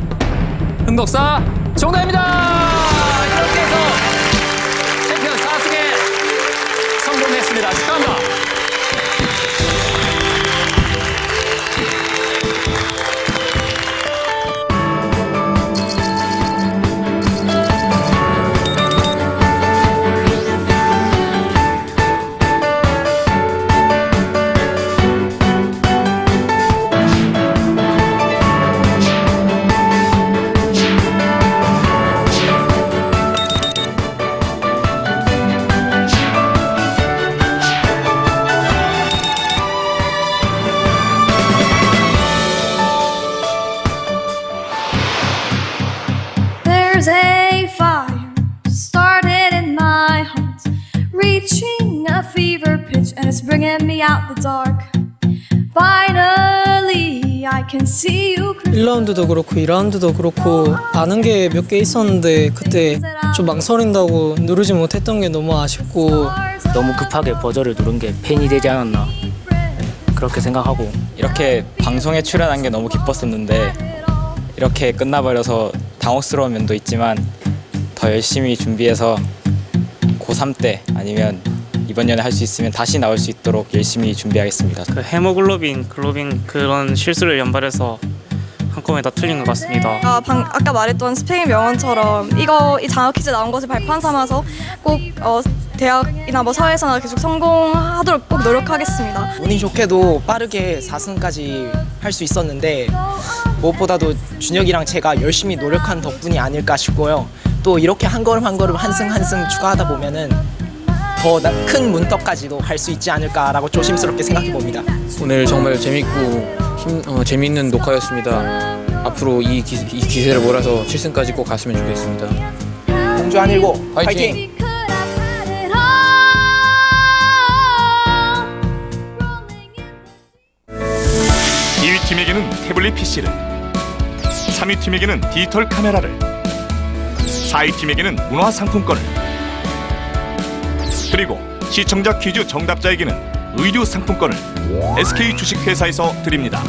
흥덕사 정답입니다. 이렇게 해서 챔피언 4승에 성공했습니다. 축하합니다. There's a fire started in my heart, reaching a fever pitch, and it's bringing me out the dark. Finally, I can see you. 1라운드도 그렇고 2라운드도 그렇고 아는 게 몇 개 있었는데 그때 좀 망설인다고 누르지 못했던 게 너무 아쉽고 너무 급하게 버저를 누른 게 팬이 되지 않았나 그렇게 생각하고 이렇게 방송에 출연한 게 너무 기뻤었는데 이렇게 끝나버려서 당혹스러운 면도 있지만 더 열심히 준비해서 고3 때 아니면 이번 년에 할 수 있으면 다시 나올 수 있도록 열심히 준비하겠습니다. 그 헤모글로빈, 글로빈 그런 실수를 연발해서 한꺼번에 다 틀린 것 같습니다. 아까 말했던 스페인 명언처럼 이 장학 퀴즈 나온 것을 발판 삼아서 꼭 대학이나 뭐 사회에서나 계속 성공하도록 꼭 노력하겠습니다. 운이 좋게도 빠르게 4승까지 할 수 있었는데 무엇보다도 준혁이랑 제가 열심히 노력한 덕분이 아닐까 싶고요. 또 이렇게 한 걸음 한 걸음 한 승 한 승 추가하다 보면은 더 큰 문턱까지도 갈 수 있지 않을까라고 조심스럽게 생각해 봅니다. 오늘 정말 재밌고 재미있는 녹화였습니다. 앞으로 이 기세를 몰아서 7승까지 꼭 갔으면 좋겠습니다. 공주 한일고 화이팅! 파이팅! (2위) 팀에게는 태블릿 PC를, (3위) 팀에게는 디지털 카메라를, (4위) 팀에게는 문화 상품권을, 그리고 시청자 퀴즈 정답자에게는 의류 상품권을 SK 주식회사에서 드립니다.